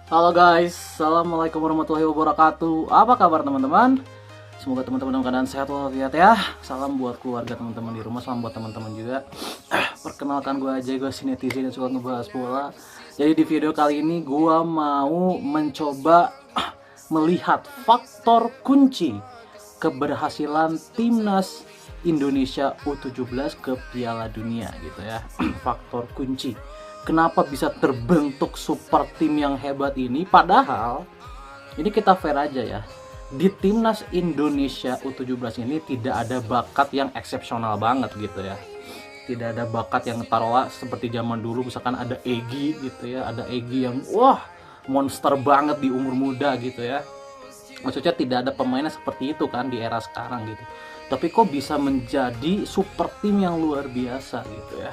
Halo guys, assalamualaikum warahmatullahi wabarakatuh. Apa kabar teman-teman? Semoga teman-teman dalam keadaan sehat walafiat ya. Salam buat keluarga teman-teman di rumah, salam buat teman-teman juga. Perkenalkan gue aja, gue si netizen yang suka ngebahas bola. Jadi di video kali ini gue mau mencoba melihat faktor kunci keberhasilan timnas Indonesia U17 ke Piala Dunia gitu ya. Faktor kunci kenapa bisa terbentuk super tim yang hebat ini, padahal ini kita fair aja ya, di timnas Indonesia U17 ini tidak ada bakat yang eksepsional banget gitu ya, tidak ada bakat yang taruhlah seperti zaman dulu misalkan ada Egy gitu ya, ada Egy yang wah monster banget di umur muda gitu ya. Maksudnya tidak ada pemainnya seperti itu kan di era sekarang gitu, tapi kok bisa menjadi super tim yang luar biasa gitu ya.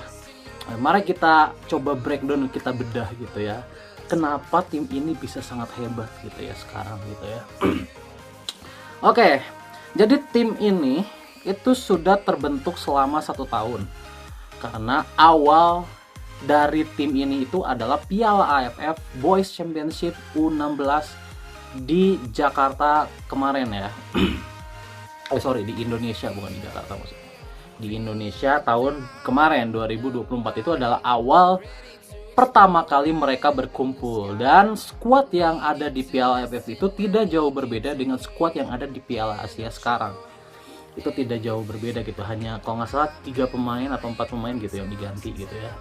Nah, mari kita coba breakdown, kita bedah gitu ya, kenapa tim ini bisa sangat hebat gitu ya sekarang gitu ya. Oke, jadi tim ini itu sudah terbentuk selama 1 tahun, karena awal dari tim ini itu adalah Piala AFF Boys Championship U16 di Jakarta kemarin ya. Sorry, di Indonesia, bukan di Jakarta maksudnya. Di Indonesia tahun kemarin 2024 itu adalah awal pertama kali mereka berkumpul, dan skuad yang ada di Piala AFF itu tidak jauh berbeda dengan skuad yang ada di Piala Asia sekarang. Itu tidak jauh berbeda gitu, hanya kalau nggak salah 3 pemain atau 4 pemain gitu yang diganti gitu ya.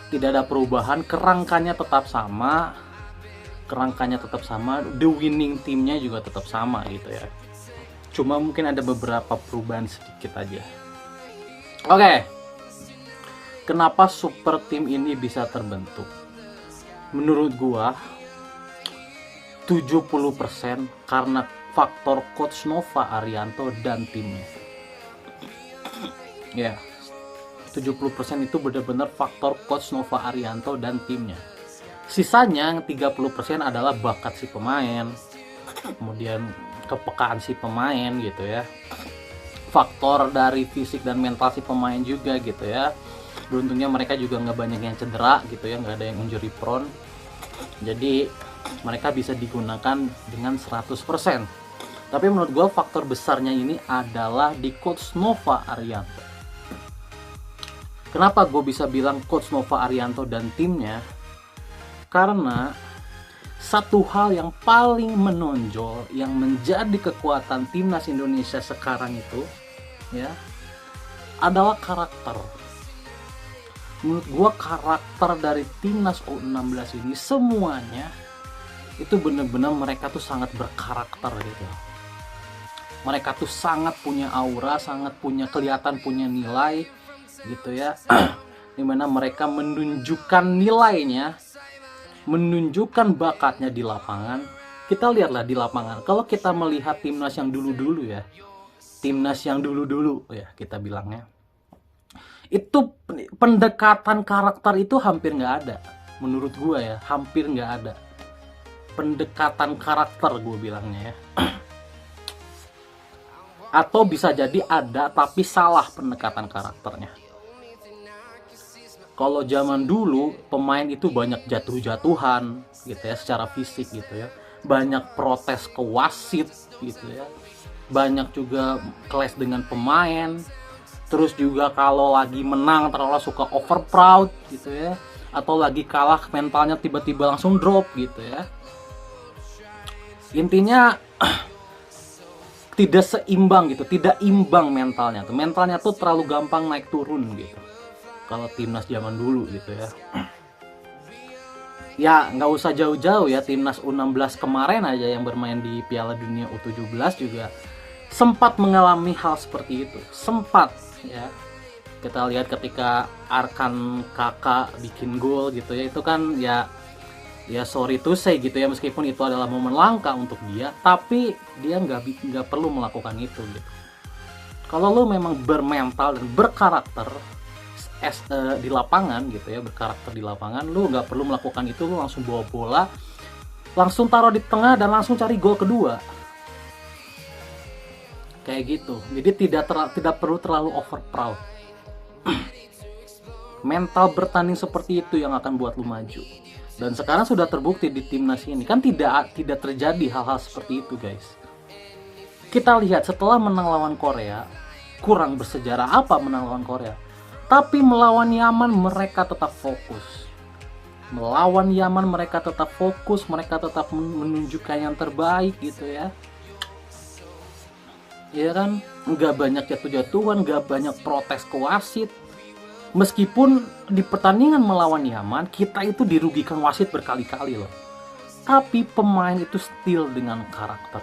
Tidak ada perubahan, kerangkanya tetap sama, the winning timnya juga tetap sama gitu ya. Cuma mungkin ada beberapa perubahan sedikit aja. Oke, kenapa super tim ini bisa terbentuk? Menurut gua 70% karena faktor coach Nova Arianto dan timnya. Ya, 70% itu benar-benar faktor coach Nova Arianto dan timnya. Sisanya 30% adalah bakat si pemain, kemudian kepekaan si pemain gitu ya, faktor dari fisik dan mental si pemain juga gitu ya. Beruntungnya mereka juga nggak banyak yang cedera gitu ya, nggak ada yang injury prone, jadi mereka bisa digunakan dengan 100%. Tapi menurut gue faktor besarnya ini adalah di coach Nova Arianto. Kenapa gue bisa bilang coach Nova Arianto dan timnya? Karena satu hal yang paling menonjol yang menjadi kekuatan timnas Indonesia sekarang itu ya adalah karakter. Menurut gua karakter dari timnas U16 ini semuanya itu benar-benar mereka tuh sangat berkarakter gitu. Mereka tuh sangat punya aura, sangat punya kelihatan punya nilai gitu ya. Dimana mereka menunjukkan nilainya, menunjukkan bakatnya di lapangan. Kita lihatlah di lapangan, kalau kita melihat timnas yang dulu-dulu ya, timnas yang dulu-dulu ya kita bilangnya, itu pendekatan karakter itu hampir nggak ada. Menurut gue ya, hampir nggak ada pendekatan karakter, gue bilangnya ya. Atau bisa jadi ada tapi salah pendekatan karakternya. Kalau zaman dulu pemain itu banyak jatuh-jatuhan gitu ya secara fisik gitu ya, banyak protes ke wasit gitu ya, banyak juga clash dengan pemain, terus juga kalau lagi menang terlalu suka over proud gitu ya, atau lagi kalah mentalnya tiba-tiba langsung drop gitu ya. Intinya tidak seimbang gitu, tidak imbang mentalnya tuh terlalu gampang naik turun gitu kalau timnas zaman dulu gitu ya. Ya nggak usah jauh-jauh ya, timnas U16 kemarin aja yang bermain di Piala Dunia U17 juga sempat mengalami hal seperti itu, sempat ya. Kita lihat ketika Arkan Kakak bikin gol gitu ya, itu kan ya sorry to say gitu ya, meskipun itu adalah momen langka untuk dia, tapi dia nggak perlu melakukan itu gitu. Kalau lo memang bermental dan berkarakter di lapangan gitu ya, berkarakter di lapangan, lu nggak perlu melakukan itu, lu langsung bawa bola, langsung taruh di tengah dan langsung cari gol kedua kayak gitu. Jadi tidak perlu terlalu over proud. Mental bertanding seperti itu yang akan buat lu maju. Dan sekarang sudah terbukti di timnas ini kan tidak terjadi hal-hal seperti itu, guys. Kita lihat setelah menang lawan Korea, kurang bersejarah apa menang lawan Korea, tapi melawan Yaman mereka tetap fokus. Melawan Yaman mereka tetap fokus, mereka tetap menunjukkan yang terbaik gitu ya. Ya kan, nggak banyak jatuh-jatuhan, nggak banyak protes ke wasit. Meskipun di pertandingan melawan Yaman kita itu dirugikan wasit berkali-kali loh, tapi pemain itu still dengan karakter.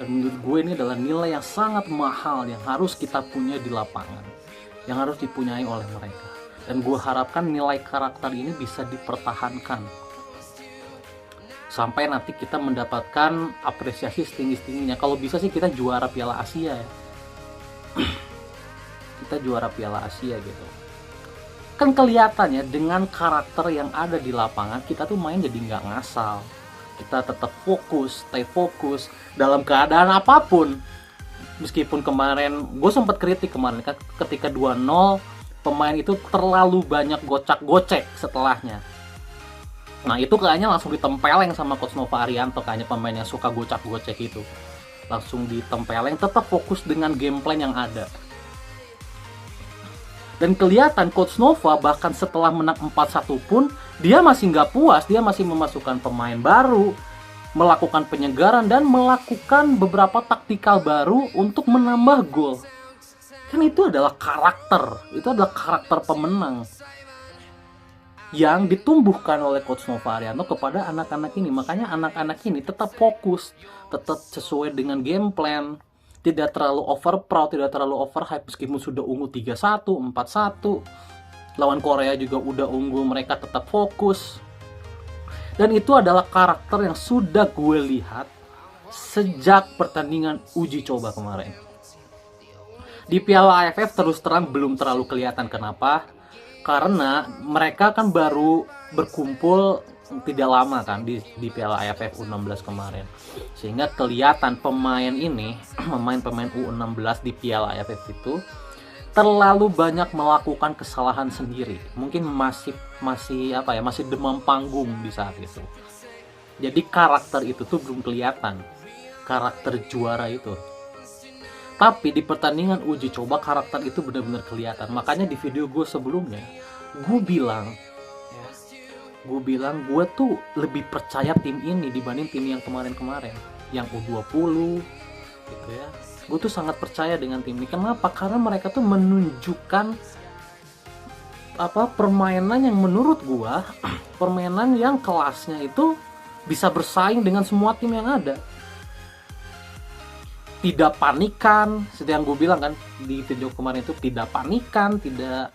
Dan menurut gue ini adalah nilai yang sangat mahal yang harus kita punya di lapangan, yang harus dipunyai oleh mereka. Dan gue harapkan nilai karakter ini bisa dipertahankan sampai nanti kita mendapatkan apresiasi setinggi-tingginya. Kalau bisa sih kita juara Piala Asia ya. Kita juara Piala Asia gitu. Kan kelihatannya dengan karakter yang ada di lapangan kita tuh main jadi nggak ngasal. Kita tetap fokus, stay fokus dalam keadaan apapun. Meskipun kemarin gue sempat kritik kemarin kan ketika 2-0 pemain itu terlalu banyak gocak-gocek setelahnya. Nah itu kayaknya langsung ditempeleng sama Coach Nova Arianto, kayaknya pemain yang suka gocak-gocek itu. Langsung ditempeleng, tetap fokus dengan game plan yang ada. Dan kelihatan Coach Nova bahkan setelah menang 4-1 pun dia masih nggak puas, dia masih memasukkan pemain baru, melakukan penyegaran dan melakukan beberapa taktikal baru untuk menambah gol. Kan itu adalah karakter pemenang yang ditumbuhkan oleh Coach Nova Arianto kepada anak-anak ini. Makanya anak-anak ini tetap fokus, tetap sesuai dengan game plan, tidak terlalu over proud, tidak terlalu overhype. Meskipun sudah unggul 3-1, 4-1 lawan Korea juga udah unggul, mereka tetap fokus. Dan itu adalah karakter yang sudah gue lihat sejak pertandingan uji coba kemarin. Di Piala AFF terus terang belum terlalu kelihatan. Kenapa? Karena mereka kan baru berkumpul tidak lama kan di Piala AFF U16 kemarin, sehingga kelihatan pemain ini pemain U16 di Piala AFF itu terlalu banyak melakukan kesalahan sendiri. Mungkin masih demam panggung di saat itu. Jadi karakter itu tuh belum kelihatan, karakter juara itu. Tapi di pertandingan uji coba karakter itu benar-benar kelihatan. Makanya di video gue sebelumnya gue bilang gue tuh lebih percaya tim ini dibanding tim yang kemarin-kemarin, yang U20 gitu ya. Gue tuh sangat percaya dengan tim ini. Kenapa? Karena mereka tuh menunjukkan permainan yang menurut gue permainan yang kelasnya itu bisa bersaing dengan semua tim yang ada. Tidak panikan, seperti yang gue bilang kan di video kemarin itu, tidak panikan, tidak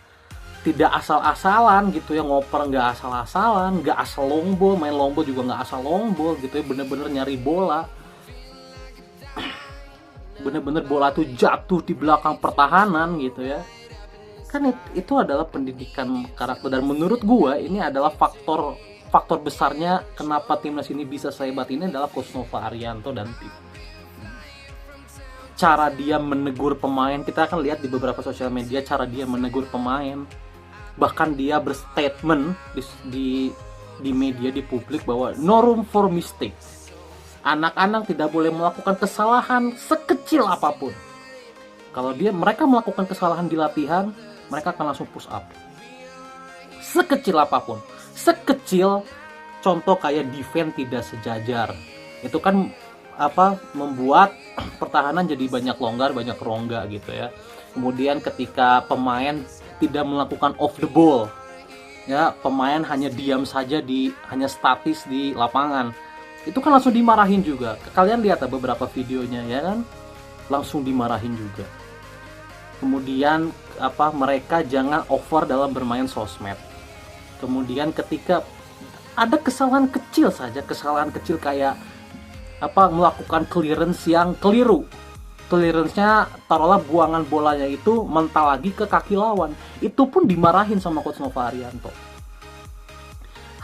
asal-asalan gitu ya, ngoper nggak asal-asalan, nggak asal long ball, main long ball juga nggak asal long ball gitu ya, bener-bener nyari bola, bener-bener bola tuh jatuh di belakang pertahanan gitu ya. Kan itu adalah pendidikan karakter, dan menurut gue ini adalah faktor besarnya kenapa timnas ini bisa sehebat ini adalah Coach Nova Arianto dan tim. Cara dia menegur pemain, kita akan lihat di beberapa sosial media cara dia menegur pemain. Bahkan dia berstatement di media, di publik, bahwa no room for mistake. Anak-anak tidak boleh melakukan kesalahan sekecil apapun. Kalau mereka melakukan kesalahan di latihan, mereka akan langsung push up. Sekecil apapun. Sekecil contoh kayak defense tidak sejajar. Itu kan membuat pertahanan jadi banyak longgar, banyak rongga gitu ya. Kemudian ketika pemain tidak melakukan off the ball ya, pemain hanya diam saja hanya statis di lapangan, itu kan langsung dimarahin juga. Kalian lihat beberapa videonya ya kan, langsung dimarahin juga. Kemudian mereka jangan over dalam bermain sosmed. Kemudian ketika ada kesalahan kecil saja, kesalahan kecil kayak melakukan clearance yang keliru, clearance-nya taruhlah buangan bolanya itu mental lagi ke kaki lawan, itu pun dimarahin sama Coach Nova Arianto.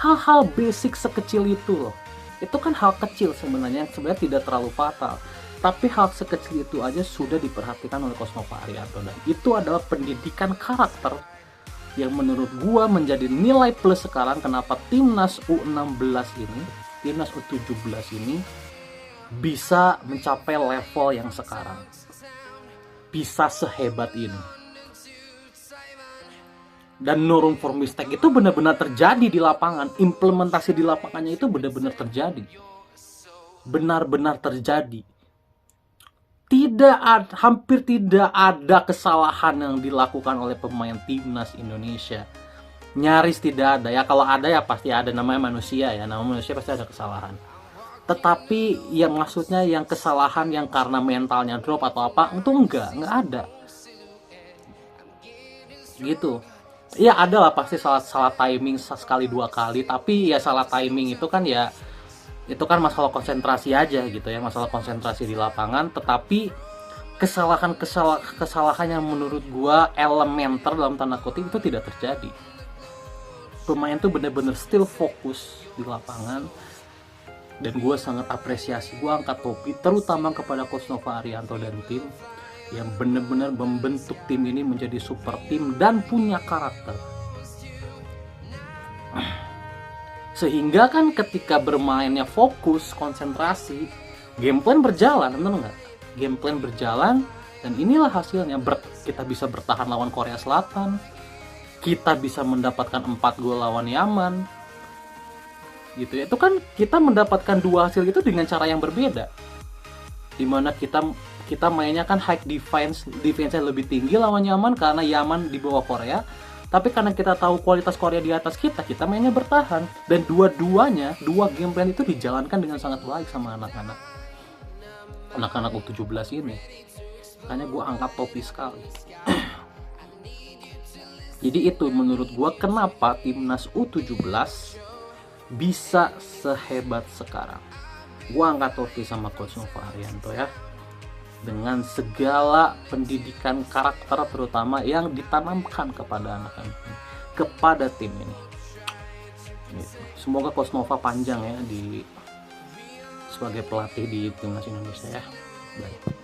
Hal-hal basic sekecil itu loh, itu kan hal kecil sebenarnya yang sebenarnya tidak terlalu fatal, tapi hal sekecil itu aja sudah diperhatikan oleh Coach Nova Arianto, dan itu adalah pendidikan karakter yang menurut gua menjadi nilai plus sekarang kenapa timnas U16 ini, timnas U17 ini bisa mencapai level yang sekarang, bisa sehebat ini. Dan no room for mistake itu benar-benar terjadi di lapangan, implementasi di lapangannya itu benar-benar terjadi, benar-benar terjadi. Hampir tidak ada kesalahan yang dilakukan oleh pemain timnas Indonesia. Nyaris tidak ada ya, kalau ada ya pasti ada, namanya manusia ya, namanya manusia pasti ada kesalahan. Tetapi yang maksudnya yang kesalahan yang karena mentalnya drop atau apa, itu enggak ada gitu. Ya ada lah pasti salah timing sekali dua kali, tapi ya salah timing itu kan ya, itu kan masalah konsentrasi aja gitu ya, masalah konsentrasi di lapangan. Tetapi kesalahan yang menurut gua elementer dalam tanda kutip itu tidak terjadi. Pemain tuh bener-bener still fokus di lapangan, dan gua sangat apresiasi, gua angkat topi terutama kepada Coach Nova Arianto dan tim yang benar-benar membentuk tim ini menjadi super tim dan punya karakter. Sehingga kan ketika bermainnya fokus, konsentrasi, game plan berjalan, bener nggak? Game plan berjalan, dan inilah hasilnya. Kita bisa bertahan lawan Korea Selatan, kita bisa mendapatkan 4 gol lawan Yaman, gitu ya. Itu kan kita mendapatkan dua hasil itu dengan cara yang berbeda, dimana kita mainnya kan high defense-nya lebih tinggi lawan Yaman karena Yaman di bawah Korea. Tapi karena kita tahu kualitas Korea di atas kita mainnya bertahan. Dan dua game plan itu dijalankan dengan sangat baik sama anak-anak U17 ini. Makanya gue angkat topi sekali. Jadi itu menurut gue kenapa timnas U17 bisa sehebat sekarang. Gue angkat topi sama Coach Nova Arianto ya, dengan segala pendidikan karakter terutama yang ditanamkan kepada anak-anak ini, kepada tim ini. Semoga Coach Nova panjang ya sebagai pelatih di timnas Indonesia ya. Baik.